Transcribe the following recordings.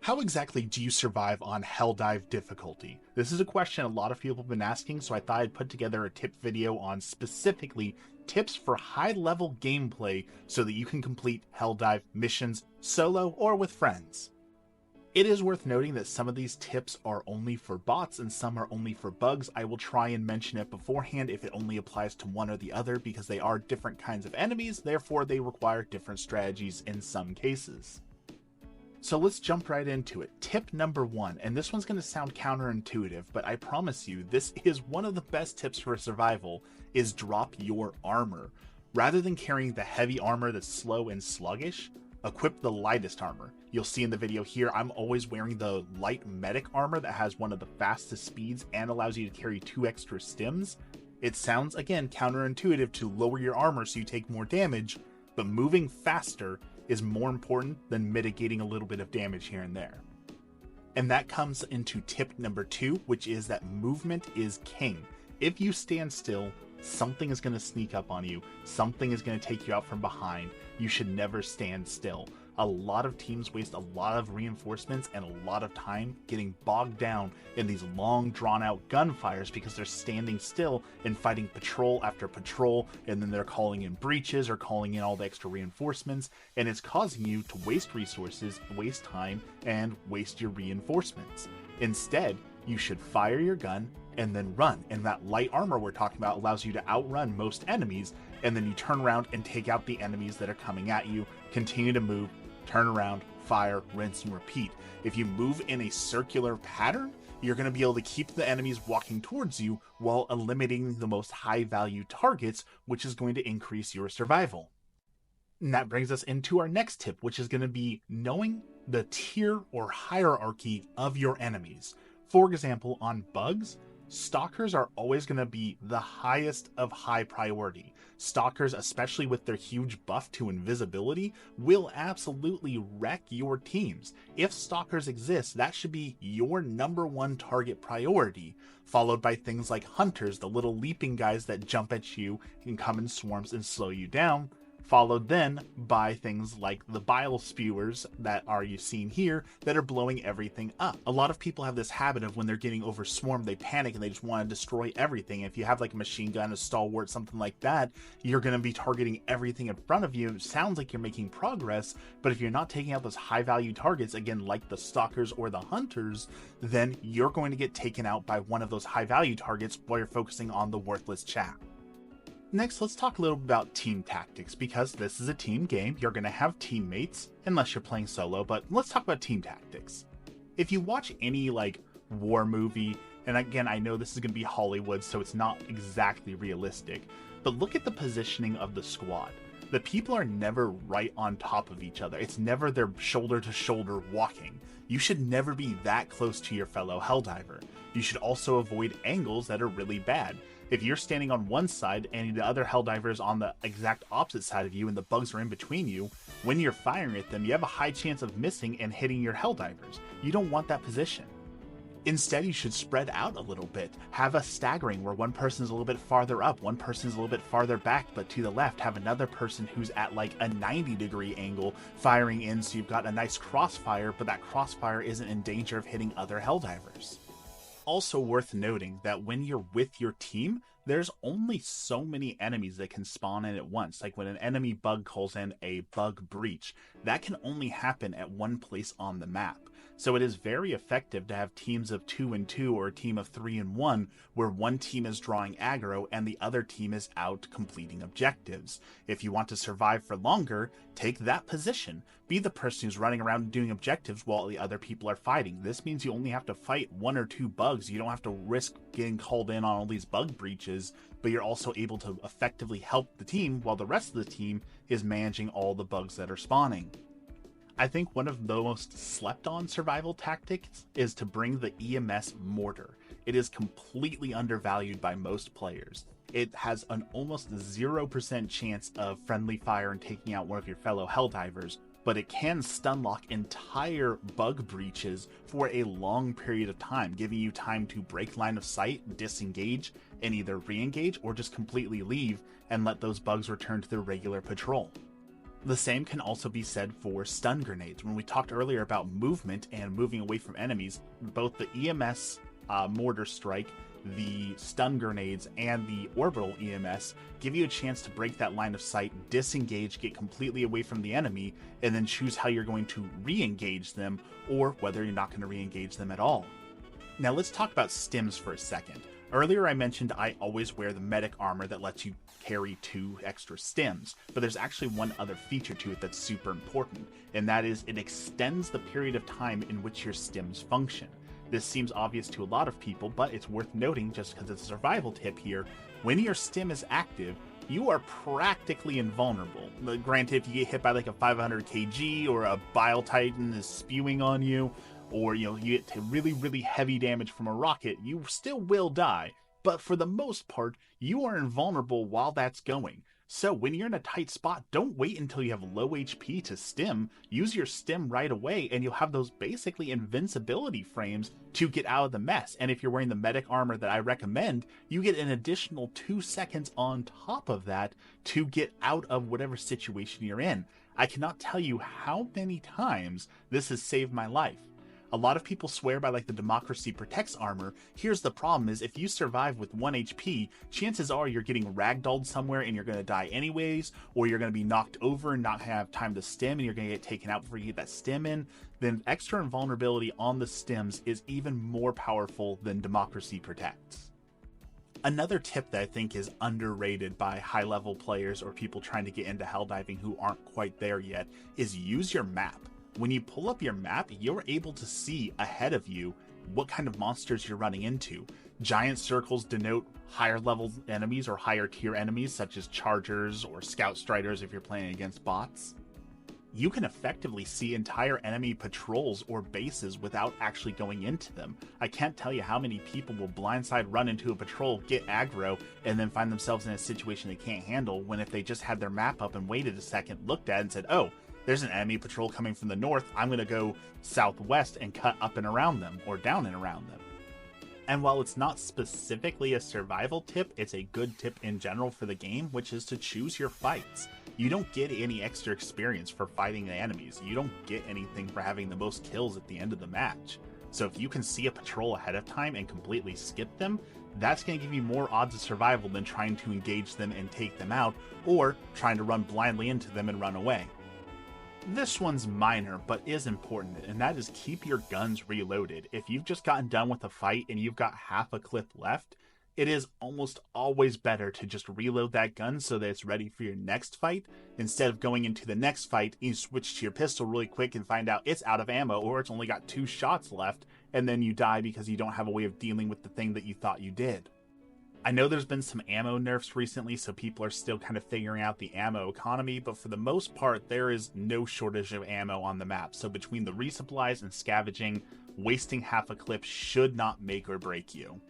How exactly do you survive on Helldive difficulty? This is a question a lot of people have been asking, so I thought I'd put together a tip video on specifically tips for high-level gameplay so that you can complete Helldive missions solo or with friends. It is worth noting that some of these tips are only for bots and some are only for bugs. I will try and mention it beforehand if it only applies to one or the other because they are different kinds of enemies, therefore they require different strategies in some cases. So let's jump right into it. Tip number 1, and this one's going to sound counterintuitive, but I promise you this is one of the best tips for survival, is drop your armor. Rather than carrying the heavy armor that's slow and sluggish, equip the lightest armor. You'll see in the video here, I'm always wearing the light medic armor that has one of the fastest speeds and allows you to carry 2 extra stims. It sounds, again, counterintuitive to lower your armor so you take more damage, but moving faster is more important than mitigating a little bit of damage here and there. And that comes into tip number 2, which is that movement is king. If you stand still, something is going to sneak up on you. Something is going to take you out from behind. You should never stand still. A lot of teams waste a lot of reinforcements and a lot of time getting bogged down in these long drawn out gunfires because they're standing still and fighting patrol after patrol, and then they're calling in breaches or calling in all the extra reinforcements, and it's causing you to waste resources, waste time, and waste your reinforcements. Instead, you should fire your gun and then run, and that light armor we're talking about allows you to outrun most enemies, and then you turn around and take out the enemies that are coming at you, continue to move, turn around, fire, rinse, and repeat. If you move in a circular pattern, you're going to be able to keep the enemies walking towards you while eliminating the most high value targets, which is going to increase your survival. And that brings us into our next tip, which is going to be knowing the tier or hierarchy of your enemies. For example, on bugs, stalkers are always going to be the highest of high priority. Stalkers, especially with their huge buff to invisibility, will absolutely wreck your teams. If stalkers exist, that should be your number 1 target priority, followed by things like hunters, the little leaping guys that jump at you and come in swarms and slow you down, followed then by things like the bile spewers that are you seen here that are blowing everything up. A lot of people have this habit of when they're getting over swarmed, they panic and they just want to destroy everything. If you have like a machine gun, a stalwart, something like that, you're going to be targeting everything in front of you. It sounds like you're making progress, but if you're not taking out those high value targets, again, like the stalkers or the hunters, then you're going to get taken out by one of those high value targets while you're focusing on the worthless chap. Next, let's talk a little about team tactics, because this is a team game. You're going to have teammates, unless you're playing solo, but let's talk about team tactics. If you watch any like war movie, and again, I know this is going to be Hollywood, so it's not exactly realistic, but look at the positioning of the squad. The people are never right on top of each other. It's never their shoulder to shoulder walking. You should never be that close to your fellow Helldiver. You should also avoid angles that are really bad. If you're standing on one side and the other Helldiver is on the exact opposite side of you and the bugs are in between you, when you're firing at them, you have a high chance of missing and hitting your Helldivers. You don't want that position. Instead, you should spread out a little bit. Have a staggering where one person is a little bit farther up, one person is a little bit farther back, but to the left, have another person who's at like a 90-degree angle firing in, so you've got a nice crossfire, but that crossfire isn't in danger of hitting other Helldivers. Also worth noting that when you're with your team, there's only so many enemies that can spawn in at once. Like when an enemy bug calls in a bug breach, that can only happen at one place on the map. So it is very effective to have teams of 2 and 2 or a team of 3 and 1, where one team is drawing aggro and the other team is out completing objectives. If you want to survive for longer, take that position. Be the person who's running around doing objectives while the other people are fighting. This means you only have to fight 1 or 2 bugs. You don't have to risk getting called in on all these bug breaches, but you're also able to effectively help the team while the rest of the team is managing all the bugs that are spawning. I think one of the most slept on survival tactics is to bring the EMS mortar. It is completely undervalued by most players. It has an almost 0% chance of friendly fire and taking out one of your fellow Helldivers, but it can stun lock entire bug breaches for a long period of time, giving you time to break line of sight, disengage, and either re-engage or just completely leave and let those bugs return to their regular patrol. The same can also be said for stun grenades. When we talked earlier about movement and moving away from enemies, both the EMS mortar strike, the stun grenades, and the orbital EMS give you a chance to break that line of sight, disengage, get completely away from the enemy, and then choose how you're going to re-engage them or whether you're not going to re-engage them at all. Now let's talk about stims for a second. Earlier I mentioned I always wear the medic armor that lets you carry 2 extra stims, but there's actually one other feature to it that's super important, and that is it extends the period of time in which your stims function. This seems obvious to a lot of people, but it's worth noting just because it's a survival tip here. When your stim is active, you are practically invulnerable. Granted, if you get hit by like a 500 kg or a Bile Titan is spewing on you, or you get to really heavy damage from a rocket, you still will die. But for the most part, you are invulnerable while that's going. So when you're in a tight spot, don't wait until you have low HP to stim. Use your stim right away and you'll have those basically invincibility frames to get out of the mess. And if you're wearing the medic armor that I recommend, you get an additional 2 seconds on top of that to get out of whatever situation you're in. I cannot tell you how many times this has saved my life. A lot of people swear by like the Democracy Protects armor. Here's the problem is if you survive with 1 HP, chances are you're getting ragdolled somewhere and you're going to die anyways, or you're going to be knocked over and not have time to stim and you're going to get taken out before you get that stim in. Then extra invulnerability on the stims is even more powerful than Democracy Protects. Another tip that I think is underrated by high-level players or people trying to get into helldiving who aren't quite there yet is use your map. When you pull up your map, you're able to see ahead of you what kind of monsters you're running into. Giant circles denote higher level enemies or higher tier enemies such as chargers or scout striders if you're playing against bots. You can effectively see entire enemy patrols or bases without actually going into them. I can't tell you how many people will blindside run into a patrol, get aggro, and then find themselves in a situation they can't handle when if they just had their map up and waited a second, looked at it and said, oh, there's an enemy patrol coming from the north, I'm going to go southwest and cut up and around them, or down and around them. And while it's not specifically a survival tip, it's a good tip in general for the game, which is to choose your fights. You don't get any extra experience for fighting the enemies. You don't get anything for having the most kills at the end of the match. So if you can see a patrol ahead of time and completely skip them, that's going to give you more odds of survival than trying to engage them and take them out, or trying to run blindly into them and run away. This one's minor, but is important, and that is keep your guns reloaded. If you've just gotten done with a fight and you've got half a clip left, it is almost always better to just reload that gun so that it's ready for your next fight, instead of going into the next fight, you switch to your pistol really quick and find out it's out of ammo, or it's only got 2 shots left, and then you die because you don't have a way of dealing with the thing that you thought you did. I know there's been some ammo nerfs recently, so people are still kind of figuring out the ammo economy, but for the most part, there is no shortage of ammo on the map. So between the resupplies and scavenging, wasting half a clip should not make or break you.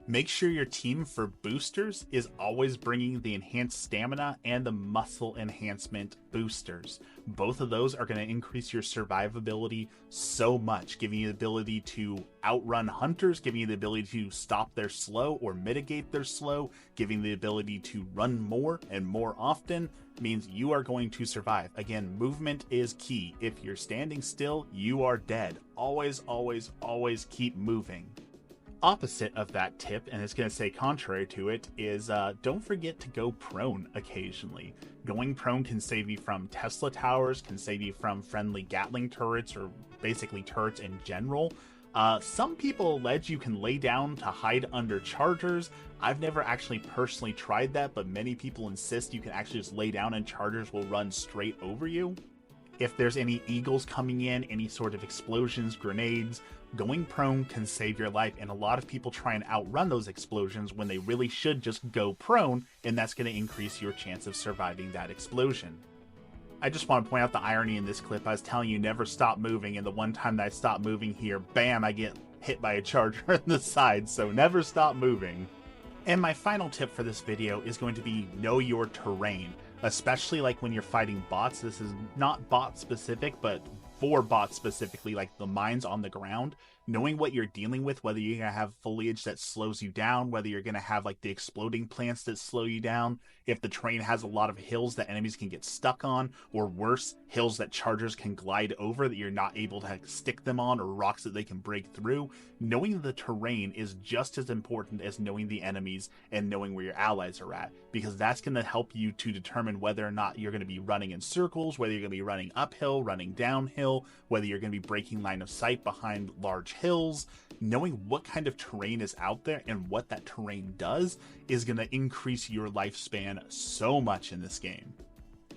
Make sure your team for boosters is always bringing the enhanced stamina and the muscle enhancement boosters. Both of those are going to increase your survivability so much, giving you the ability to outrun hunters, giving you the ability to stop their slow or mitigate their slow, giving the ability to run more and more often, means you are going to survive. Again, movement is key. If you're standing still, you are dead. Always, always, always keep moving. Opposite of that tip, and it's going to say contrary to it, is don't forget to go prone occasionally. Going prone can save you from Tesla towers, can save you from friendly Gatling turrets, or basically turrets in general. Some people allege you can lay down to hide under chargers. I've never actually personally tried that, but many people insist you can actually just lay down and chargers will run straight over you. If there's any eagles coming in, any sort of explosions, grenades, going prone can save your life, and a lot of people try and outrun those explosions when they really should just go prone, and that's going to increase your chance of surviving that explosion. I just want to point out the irony in this clip. I was telling you never stop moving, and the one time that I stop moving here, bam, I get hit by a charger on the side, so never stop moving. And my final tip for this video is going to be know your terrain. Especially like when you're fighting bots. This is not bot specific, but for bots specifically, like the mines on the ground, knowing what you're dealing with, whether you're going to have foliage that slows you down, whether you're going to have like the exploding plants that slow you down, if the terrain has a lot of hills that enemies can get stuck on, or worse, hills that chargers can glide over that you're not able to stick them on, or rocks that they can break through. Knowing the terrain is just as important as knowing the enemies and knowing where your allies are at, because that's going to help you to determine whether or not you're going to be running in circles, whether you're going to be running uphill, running downhill, whether you're going to be breaking line of sight behind large hills. Knowing what kind of terrain is out there and what that terrain does is going to increase your lifespan so much in this game.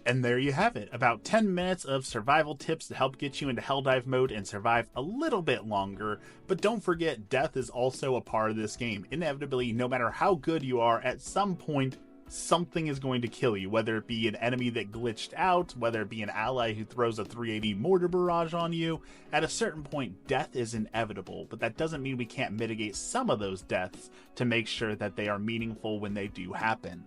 And there you have it, about 10 minutes of survival tips to help get you into Helldive mode and survive a little bit longer. But don't forget, death is also a part of this game. Inevitably, no matter how good you are, at some point, something is going to kill you, whether it be an enemy that glitched out, whether it be an ally who throws a 380 mortar barrage on you. At a certain point, death is inevitable, but that doesn't mean we can't mitigate some of those deaths to make sure that they are meaningful when they do happen.